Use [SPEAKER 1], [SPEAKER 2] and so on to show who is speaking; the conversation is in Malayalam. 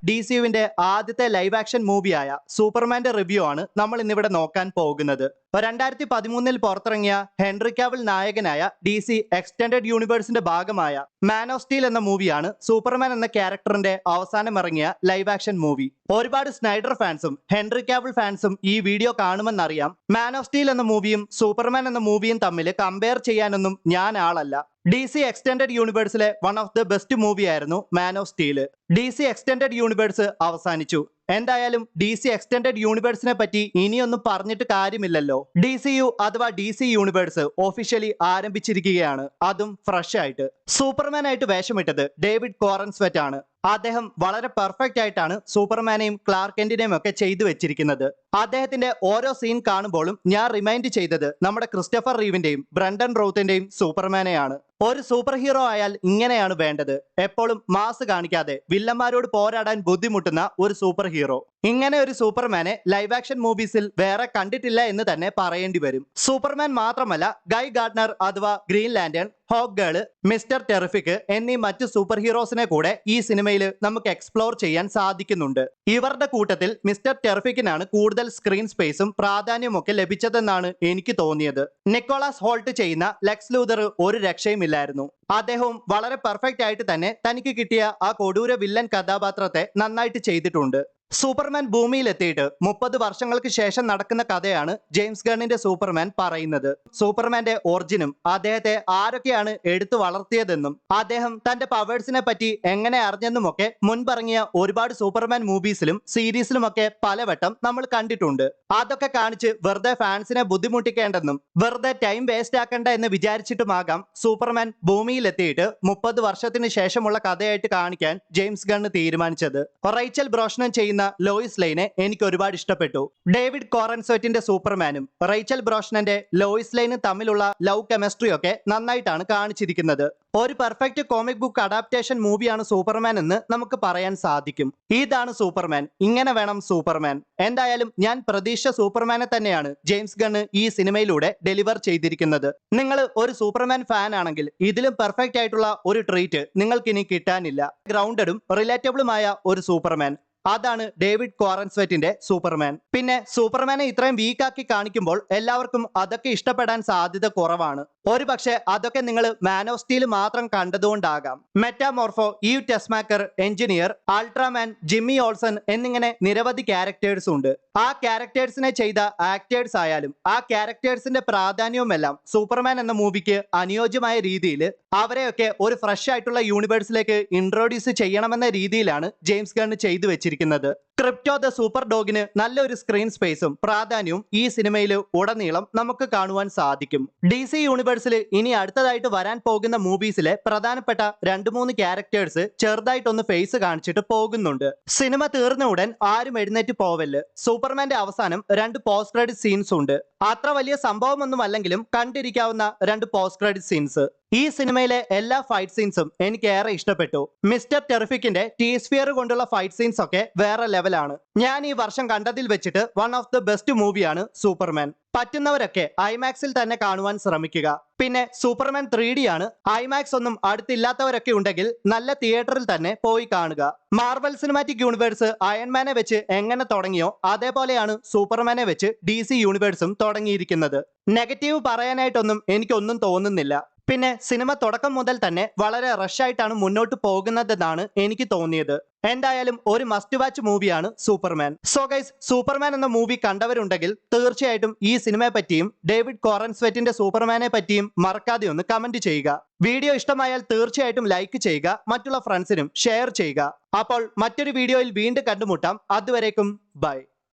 [SPEAKER 1] DCയുവിന്റെ ആദ്യത്തെ ലൈവ് ആക്ഷൻ മൂവിയായ സൂപ്പർമാന്റെ റിവ്യൂ ആണ് നമ്മൾ ഇന്നിവിടെ നോക്കാൻ പോകുന്നത്. 2013 പുറത്തിറങ്ങിയ ഹെൻറി കാവിൽ നായകനായ DC എക്സ്റ്റൻഡഡ് യൂണിവേഴ്സിന്റെ ഭാഗമായ മാൻ ഓഫ് സ്റ്റീൽ എന്ന മൂവിയാണ് സൂപ്പർമാൻ എന്ന ക്യാരക്ടറിന്റെ അവസാനം ഇറങ്ങിയ ലൈവ് ആക്ഷൻ മൂവി. ഒരുപാട് സ്നൈഡർ ഫാൻസും ഹെൻറി കാവിൽ ഫാൻസും ഈ വീഡിയോ കാണുമെന്നറിയാം. മാൻ ഓഫ് സ്റ്റീൽ എന്ന മൂവിയും സൂപ്പർമാൻ എന്ന മൂവിയും തമ്മിൽ കമ്പയർ ചെയ്യാനൊന്നും ഞാൻ ആളല്ല. DC എക്സ്റ്റൻഡഡ് യൂണിവേഴ്സിലെ one of the best movie ആയിരുന്നു man of steel. DC extended universe അവസാനിച്ചു. എന്തായാലും DC എക്സ്റ്റൻഡഡ് യൂണിവേഴ്സിനെ പറ്റി ഇനിയൊന്നും പറഞ്ഞിട്ട് കാര്യമില്ലല്ലോ. DCU അഥവാ DC യൂണിവേഴ്സ് ഒഫീഷ്യലി ആരംഭിച്ചിരിക്കുകയാണ്, അതും ഫ്രഷ് ആയിട്ട്. സൂപ്പർമാൻ ആയിട്ട് വേഷമിട്ടത് ഡേവിഡ് കോറൻസ്വെറ്റ് ആണ്. അദ്ദേഹം വളരെ പെർഫെക്റ്റ് ആയിട്ടാണ് സൂപ്പർമാനെയും ക്ലാർക്ക് കെന്റിനെയും ഒക്കെ ചെയ്തു വെച്ചിരിക്കുന്നത്. അദ്ദേഹത്തിന്റെ ഓരോ സീൻ കാണുമ്പോഴും ഞാൻ റിമൈൻഡ് ചെയ്തത് നമ്മുടെ ക്രിസ്റ്റഫർ റീവിന്റെയും ബ്രണ്ടൻ റോത്തിന്റെയും സൂപ്പർമാനെയാണ്. ഒരു സൂപ്പർ ഹീറോ ആയാൽ ഇങ്ങനെയാണ് വേണ്ടത്. എപ്പോഴും മാസ് കാണിക്കാതെ വില്ലന്മാരോട് പോരാടാൻ ബുദ്ധിമുട്ടുന്ന ഒരു സൂപ്പർ ഹീറോ. ഇങ്ങനെ ഒരു സൂപ്പർമാനെ ലൈവ് ആക്ഷൻ മൂവീസിൽ വേറെ കണ്ടിട്ടില്ല എന്ന് തന്നെ പറയേണ്ടി വരും. സൂപ്പർമാൻ മാത്രമല്ല, ഗൈ ഗാർഡ്നർ അഥവാ Green Lantern, Hawkgirl, Mister Terrific എന്നീ മറ്റു സൂപ്പർ ഹീറോസിനെ കൂടെ ഈ സിനിമയിൽ നമുക്ക് എക്സ്പ്ലോർ ചെയ്യാൻ സാധിക്കുന്നുണ്ട്. ഇവരുടെ കൂട്ടത്തിൽ മിസ്റ്റർ ടെറിഫിക്കിനാണ് കൂടുതൽ സ്ക്രീൻ സ്പേസും പ്രാധാന്യമൊക്കെ ലഭിച്ചതെന്നാണ് എനിക്ക് തോന്നിയത്. നിക്കോളാസ് ഹോൾട്ട് ചെയ്യുന്ന ലെക്സ് ലൂതർ ഒരു രക്ഷയുമില്ലായിരുന്നു. അദ്ദേഹവും വളരെ പെർഫെക്റ്റ് ആയിട്ട് തന്നെ തനിക്ക് കിട്ടിയ ആ കൊടൂര വില്ലൻ കഥാപാത്രത്തെ നന്നായിട്ട് ചെയ്തിട്ടുണ്ട്. സൂപ്പർമാൻ ഭൂമിയിലെത്തിയിട്ട് 30 വർഷങ്ങൾക്ക് ശേഷം നടക്കുന്ന കഥയാണ് ജെയിംസ് ഗണ്ണിന്റെ സൂപ്പർമാൻ പറയുന്നത്. സൂപ്പർമാന്റെ ഒറിജിനും അദ്ദേഹത്തെ ആരൊക്കെയാണ് എടുത്തു വളർത്തിയതെന്നും അദ്ദേഹം തന്റെ പവേഴ്സിനെ പറ്റി എങ്ങനെ അറിഞ്ഞെന്നുമൊക്കെ മുൻപറങ്ങിയ ഒരുപാട് സൂപ്പർമാൻ മൂവീസിലും സീരീസിലുമൊക്കെ പലവട്ടം നമ്മൾ കണ്ടിട്ടുണ്ട്. അതൊക്കെ കാണിച്ച് വെറുതെ ഫാൻസിനെ ബുദ്ധിമുട്ടിക്കേണ്ടെന്നും വെറുതെ ടൈം വേസ്റ്റ് ആക്കണ്ട എന്ന് വിചാരിച്ചിട്ടുമാകാം സൂപ്പർമാൻ ഭൂമിയിലെത്തിയിട്ട് 30 വർഷത്തിന് ശേഷമുള്ള കഥയായിട്ട് കാണിക്കാൻ ജെയിംസ് ഗണ്ണ് തീരുമാനിച്ചത്. റൈച്ചൽ ബ്രോസ്നൻ ചെയ്യുന്ന ലോയിസ് ലൈനെ എനിക്ക് ഒരുപാട് ഇഷ്ടപ്പെട്ടു. ഡേവിഡ് കോറൻസ്വെറ്റിന്റെ സൂപ്പർമാനും റൈച്ചൽ ബ്രോസ്നന്റെ ലോയിസ് ലൈനും തമ്മിലുള്ള ലവ് കെമിസ്ട്രി ഒക്കെ നന്നായിട്ടാണ് കാണിച്ചിരിക്കുന്നത്. ഒരു പെർഫെക്റ്റ് കോമിക് ബുക്ക് അഡാപ്റ്റേഷൻ മൂവിയാണ് സൂപ്പർമാൻ എന്ന് നമുക്ക് പറയാൻ സാധിക്കും. ഇതാണ് സൂപ്പർമാൻ, ഇങ്ങനെ വേണം സൂപ്പർമാൻ. എന്തായാലും ഞാൻ പ്രതീക്ഷ സൂപ്പർമാനെ തന്നെയാണ് ജെയിംസ് ഗണ്ണ് ഈ സിനിമയിലൂടെ ഡെലിവർ ചെയ്തിരിക്കുന്നത്. നിങ്ങൾ ഒരു സൂപ്പർമാൻ ഫാൻ ആണെങ്കിൽ ഇതിലും പെർഫെക്റ്റ് ആയിട്ടുള്ള ഒരു ട്രീറ്റ് നിങ്ങൾക്ക് ഇനി കിട്ടാനില്ല. ഗ്രൗണ്ടഡും റിലേറ്റബിളുമായ ഒരു സൂപ്പർമാൻ, അതാണ് ഡേവിഡ് കോറൻസ്വെറ്റിന്റെ സൂപ്പർമാൻ. പിന്നെ സൂപ്പർമാനെ ഇത്രയും വീക്കാക്കി കാണിക്കുമ്പോൾ എല്ലാവർക്കും അതൊക്കെ ഇഷ്ടപ്പെടാൻ സാധ്യത കുറവാണ്. ഒരു പക്ഷെ അതൊക്കെ നിങ്ങൾ മാൻ ഓഫ് സ്റ്റീൽ മാത്രം കണ്ടതുകൊണ്ടാകാം. മെറ്റാമോർഫോ, ഈവ് ടെസ്മാക്കർ, എഞ്ചിനീയർ, അൾട്രാമാൻ, ജിമ്മി ഓൾസൺ എന്നിങ്ങനെ നിരവധി ക്യാരക്ടേഴ്സ് ഉണ്ട്. ആ ക്യാരക്ടേഴ്സിനെ ചെയ്ത ആക്ടേഴ്സ് ആയാലും ആ ക്യാരക്ടേഴ്സിന്റെ പ്രാധാന്യവുമെല്ലാം സൂപ്പർമാൻ എന്ന മൂവിക്ക് അനുയോജ്യമായ രീതിയിൽ അവരെയൊക്കെ ഒരു ഫ്രഷ് ആയിട്ടുള്ള യൂണിവേഴ്സിലേക്ക് ഇൻട്രോഡ്യൂസ് ചെയ്യണമെന്ന രീതിയിലാണ് ജെയിംസ് ഗണ്ണ് ചെയ്തു വെച്ചിരിക്കുന്നത്. ക്രിപ്റ്റോ ദ സൂപ്പർ ഡോഗിന് നല്ലൊരു സ്ക്രീൻ സ്പേസും പ്രാധാന്യവും ഈ സിനിമയിൽ ഉടനീളം നമുക്ക് കാണുവാൻ സാധിക്കും. DC യൂണിവേഴ്സിൽ ഇനി അടുത്തതായിട്ട് വരാൻ പോകുന്ന മൂവീസിലെ പ്രധാനപ്പെട്ട 2-3 ക്യാരക്ടേഴ്സ് ചെറുതായിട്ടൊന്ന് ഫേസ് കാണിച്ചിട്ട് പോകുന്നുണ്ട്. സിനിമ തീർന്ന ഉടൻ ആരും എഴുന്നേറ്റ് പോവല്ല്. സൂപ്പർമാന്റെ അവസാനം 2 പോസ്റ്റ് ക്രെഡിറ്റ് സീൻസ് ഉണ്ട്. അത്ര വലിയ സംഭവമൊന്നും അല്ലെങ്കിലും കണ്ടിരിക്കാവുന്ന 2 പോസ്റ്റ് ക്രെഡിറ്റ് സീൻസ്. ഈ സിനിമയിലെ എല്ലാ ഫൈറ്റ് സീൻസും എനിക്ക് ഏറെ ഇഷ്ടപ്പെട്ടു. മിസ്റ്റർ ടെറിഫിക്കിന്റെ ടീസ്ഫിയർ കൊണ്ടുള്ള ഫൈറ്റ് സീൻസ് ഒക്കെ വേറെ ലെവലാണ്. ഞാൻ ഈ വർഷം കണ്ടതിൽ വെച്ചിട്ട് വൺ ഓഫ് ദ ബെസ്റ്റ് മൂവിയാണ് സൂപ്പർമാൻ. പറ്റുന്നവരൊക്കെ ഐമാക്സിൽ തന്നെ കാണുവാൻ ശ്രമിക്കുക. പിന്നെ സൂപ്പർമാൻ 3D ആണ്. ഐമാക്സ് ഒന്നും അടുത്തില്ലാത്തവരൊക്കെ ഉണ്ടെങ്കിൽ നല്ല തിയേറ്ററിൽ തന്നെ പോയി കാണുക. മാർവൽ സിനിമാറ്റിക് യൂണിവേഴ്സ് അയൺമാനെ വെച്ച് എങ്ങനെ തുടങ്ങിയോ അതേപോലെയാണ് സൂപ്പർമാനെ വെച്ച് DC യൂണിവേഴ്സും തുടങ്ങിയിരിക്കുന്നത്. നെഗറ്റീവ് പറയാനായിട്ടൊന്നും എനിക്കൊന്നും തോന്നുന്നില്ല. പിന്നെ സിനിമ തുടക്കം മുതൽ തന്നെ വളരെ റഷായിട്ടാണ് മുന്നോട്ട് പോകുന്നതെന്നാണ് എനിക്ക് തോന്നിയത്. എന്തായാലും ഒരു മസ്റ്റ് വാച്ച് മൂവിയാണ് സൂപ്പർമാൻ. സോ ഗൈസ്, സൂപ്പർമാൻ എന്ന മൂവി കണ്ടവരുണ്ടെങ്കിൽ തീർച്ചയായിട്ടും ഈ സിനിമയെ പറ്റിയും ഡേവിഡ് കോറൻസ്വെറ്റിന്റെ സൂപ്പർമാനെ പറ്റിയും മറക്കാതെ ഒന്ന് കമന്റ് ചെയ്യുക. വീഡിയോ ഇഷ്ടമായാൽ തീർച്ചയായിട്ടും ലൈക്ക് ചെയ്യുക, മറ്റുള്ള ഫ്രണ്ട്സിനും ഷെയർ ചെയ്യുക. അപ്പോൾ മറ്റൊരു വീഡിയോയിൽ വീണ്ടും കണ്ടുമുട്ടാം. അതുവരേക്കും ബൈ.